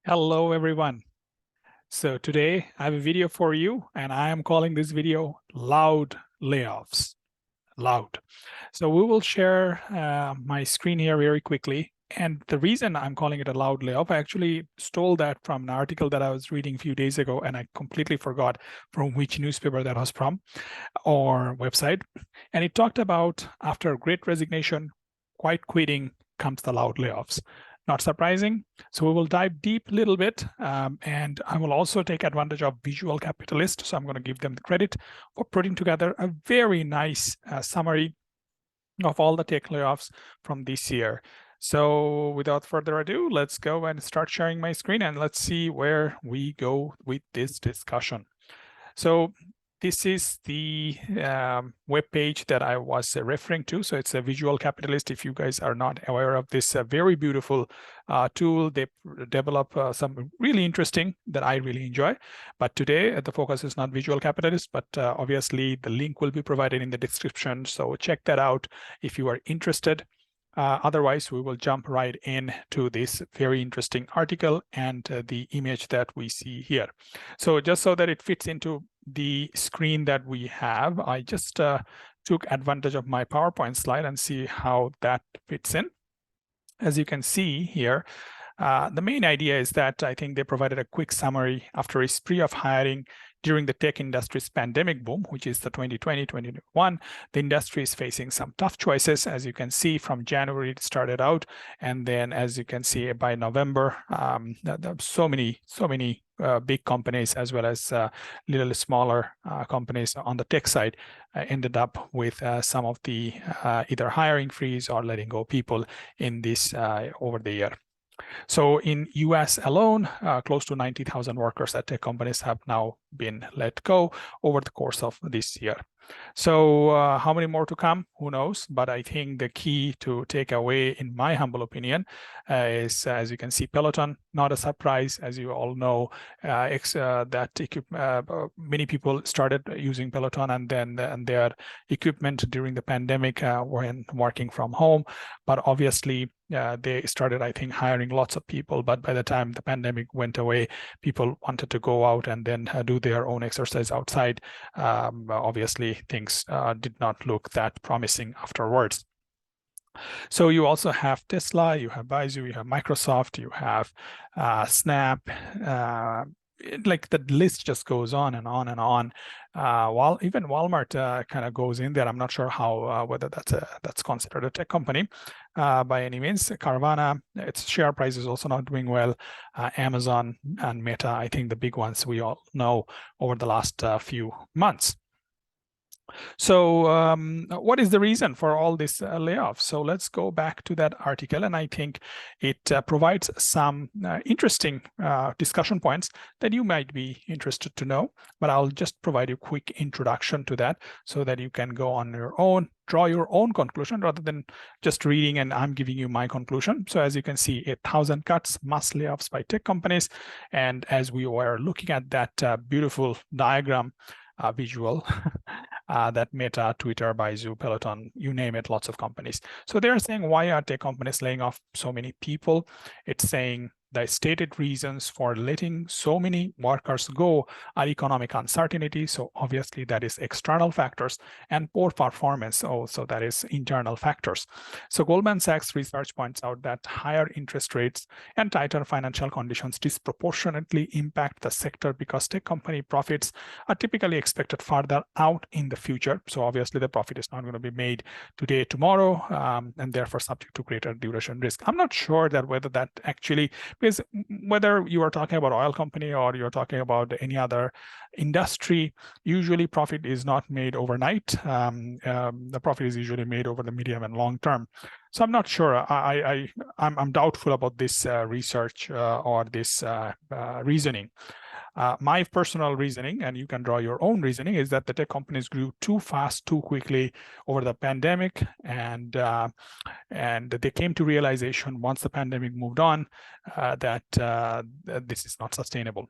Hello, everyone. So today I have a video for you, and I am calling this video Loud Layoffs. Loud. So we will share my screen here very quickly. And the reason I'm calling it a loud layoff, I actually stole that from an article that I was reading a few days ago, and I completely forgot from which newspaper that was from or website. And it talked about after great resignation, quiet quitting comes the loud layoffs. Not surprising. So we will dive deep a little bit, and I will also take advantage of Visual Capitalist. So I'm going to give them the credit for putting together a very nice summary of all the tech layoffs from this year. So without further ado, let's go and start sharing my screen, and let's see where we go with this discussion. So this is the web page that I was referring to. So it's a Visual Capitalist. If you guys are not aware of this very beautiful tool, they develop some really interesting that I really enjoy. But today the focus is not Visual Capitalist, but obviously the link will be provided in the description. So check that out if you are interested. Otherwise, we will jump right into this very interesting article and the image that we see here. So just so that it fits into the screen that we have, I just took advantage of my PowerPoint slide and see how that fits in. As you can see here, the main idea is that I think they provided a quick summary after a spree of hiring during the tech industry's pandemic boom, which is the 2020-2021. The industry is facing some tough choices. As you can see, from January it started out, and then as you can see by November, so many big companies as well as little smaller companies on the tech side ended up with some of the either hiring freeze or letting go people in this over the year. So in US alone, close to 90,000 workers at tech companies have now been let go over the course of this year. So how many more to come? Who knows? But I think the key to take away, in my humble opinion, is, as you can see, Peloton. Not a surprise, as you all know, many people started using Peloton and their equipment during the pandemic when working from home. But obviously, they started, I think, hiring lots of people. But by the time the pandemic went away, people wanted to go out and then do their own exercise outside. Obviously, things did not look that promising afterwards. So you also have Tesla, you have Baidu, you have Microsoft, you have Snap. Like the list just goes on and on and on. While even Walmart kind of goes in there. I'm not sure how whether that's considered a tech company by any means. Carvana, its share price is also not doing well. Amazon and Meta, I think the big ones we all know over the last few months. So what is the reason for all this layoffs? So let's go back to that article, and I think it provides some interesting discussion points that you might be interested to know, but I'll just provide you a quick introduction to that so that you can go on your own, draw your own conclusion rather than just reading and I'm giving you my conclusion. So as you can see, 1,000 cuts, mass layoffs by tech companies. And as we were looking at that beautiful diagram, visual, that Meta, Twitter, Baidu, Peloton, you name it, lots of companies. So they're saying, why are tech companies laying off so many people? It's saying the stated reasons for letting so many workers go are economic uncertainty. So obviously that is external factors, and poor performance also, that is internal factors. So Goldman Sachs research points out that higher interest rates and tighter financial conditions disproportionately impact the sector because tech company profits are typically expected further out in the future. So obviously the profit is not going to be made today, tomorrow, and therefore subject to greater duration risk. I'm not sure that whether that actually, because whether you are talking about oil company or you're talking about any other industry, usually profit is not made overnight. The profit is usually made over the medium and long term. So I'm not sure. I'm doubtful about this research or this reasoning. My personal reasoning, and you can draw your own reasoning, is that the tech companies grew too fast, too quickly over the pandemic, and they came to realization once the pandemic moved on that this is not sustainable.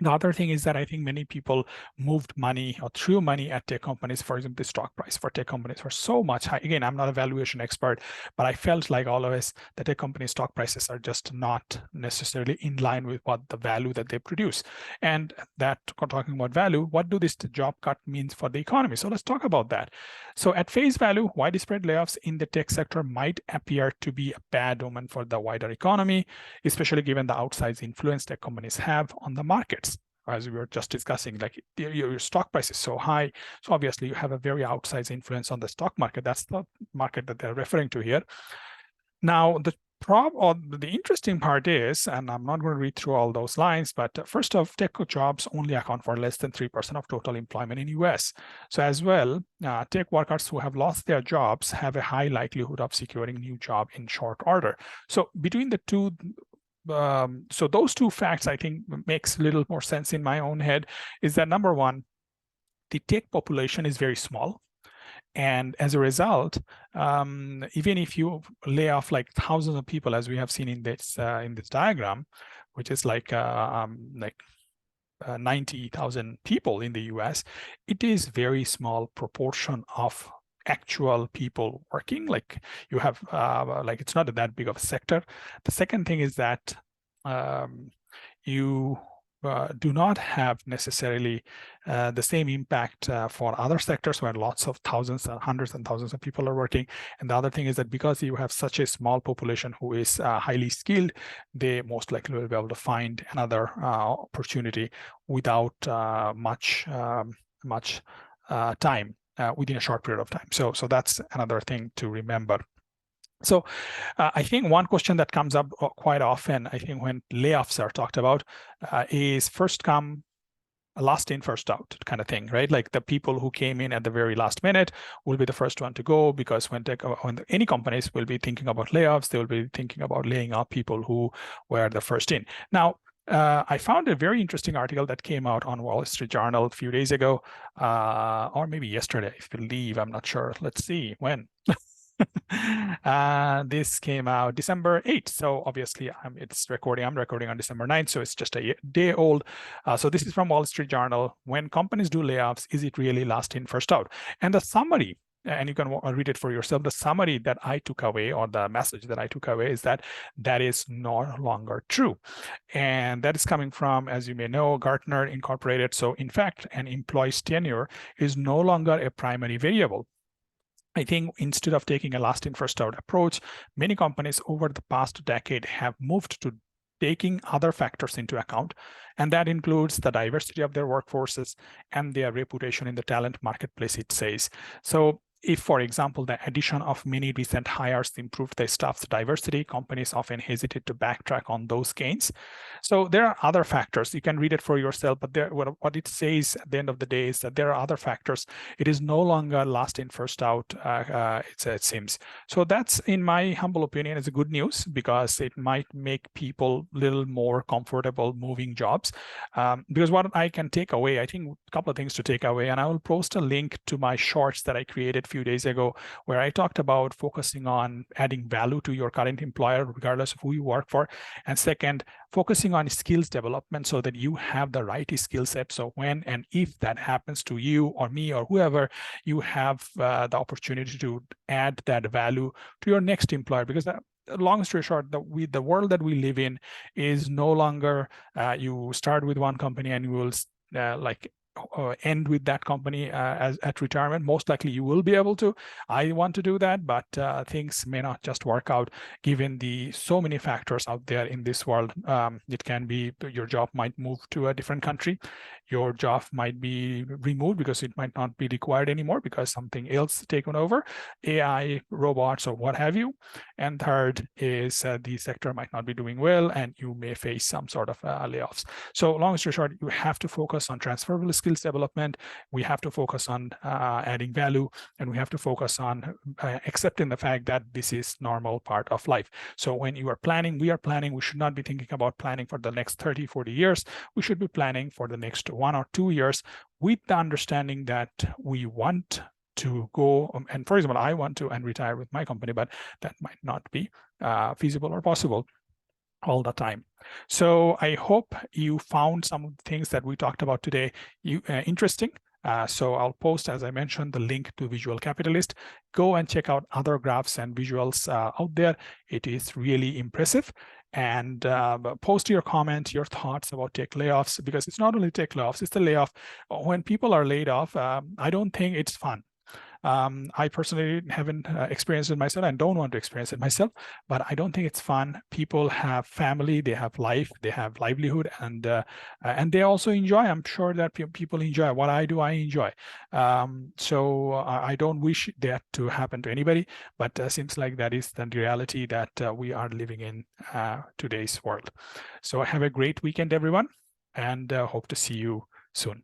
The other thing is that I think many people moved money or threw money at tech companies. For example, the stock price for tech companies were so much high. Again, I'm not a valuation expert, but I felt like always the tech company stock prices are just not necessarily in line with what the value that they produce. And that, talking about value, what do this job cut means for the economy? So let's talk about that. So at face value, widespread layoffs in the tech sector might appear to be a bad omen for the wider economy, especially given the outsized influence tech companies have on the markets. As we were just discussing, like your stock price is so high, so obviously you have a very outsized influence on the stock market. That's the market that they're referring to here. Now, the interesting part is, and I'm not going to read through all those lines, but first off, tech jobs only account for less than 3% of total employment in US. So as well, tech workers who have lost their jobs have a high likelihood of securing a new job in short order. So between the two, so those two facts, I think, makes a little more sense in my own head, is that number one, the tech population is very small. And as a result, even if you lay off like thousands of people, as we have seen in this diagram, which is like 90,000 people in the US, it is very small proportion of actual people working. Like you have, like it's not that big of a sector. The second thing is that you do not have necessarily the same impact for other sectors where lots of thousands and hundreds and thousands of people are working. And the other thing is that because you have such a small population who is highly skilled, they most likely will be able to find another opportunity without much time within a short period of time. So that's another thing to remember. So I think one question that comes up quite often, I think when layoffs are talked about, is first come, last in, first out kind of thing, right? Like the people who came in at the very last minute will be the first one to go, because when any companies will be thinking about layoffs, they will be thinking about laying off people who were the first in. Now, I found a very interesting article that came out on Wall Street Journal a few days ago, or maybe yesterday, I believe, I'm not sure. Let's see when. This came out December 8th. So obviously I'm recording on December 9th. So it's just a day old. So this is from Wall Street Journal. When companies do layoffs, is it really last in, first out? And the summary, and you can read it for yourself, the summary that I took away, or the message that I took away, is that is no longer true. And that is coming from, as you may know, Gartner Incorporated. So in fact, an employee's tenure is no longer a primary variable. I think instead of taking a last in, first out approach, many companies over the past decade have moved to taking other factors into account, and that includes the diversity of their workforces and their reputation in the talent marketplace, it says. So if, for example, the addition of many recent hires improved the staff's diversity, companies often hesitate to backtrack on those gains. So there are other factors. You can read it for yourself, but what it says at the end of the day is that there are other factors. It is no longer last in, first out, it seems. So that's, in my humble opinion, is a good news, because it might make people a little more comfortable moving jobs. Because what I can take away, I think a couple of things to take away, and I will post a link to my shorts that I created few days ago, where I talked about focusing on adding value to your current employer, regardless of who you work for. And second, focusing on skills development so that you have the right skill set. So when and if that happens to you or me or whoever, you have the opportunity to add that value to your next employer. Because long story short, the world that we live in is no longer you start with one company and you will end with that company at retirement. Most likely you will be able to. I want to do that, but things may not just work out given the so many factors out there in this world. It can be your job might move to a different country. Your job might be removed because it might not be required anymore because something else taken over, AI, robots, or what have you. And third is the sector might not be doing well and you may face some sort of layoffs. So long story short, you have to focus on transferable skills development. We have to focus on adding value, and we have to focus on accepting the fact that this is normal part of life. So when you are planning, we should not be thinking about planning for the next 30, 40 years. We should be planning for the next 1 or 2 years with the understanding that we want to go, and for example, I want to retire with my company, but that might not be feasible or possible. all the time. So I hope you found some of the things that we talked about today interesting. So I'll post, as I mentioned, the link to Visual Capitalist. Go and check out other graphs and visuals out there. It is really impressive. And post your comments, your thoughts about tech layoffs, because it's not only tech layoffs, it's the layoff. When people are laid off, I don't think it's fun. I personally haven't experienced it myself and don't want to experience it myself, but I don't think it's fun. People have family, they have life, they have livelihood, and they also enjoy. I'm sure that people enjoy what I do. I enjoy. So I don't wish that to happen to anybody, but seems like that is the reality that we are living in today's world. So have a great weekend, everyone, and hope to see you soon.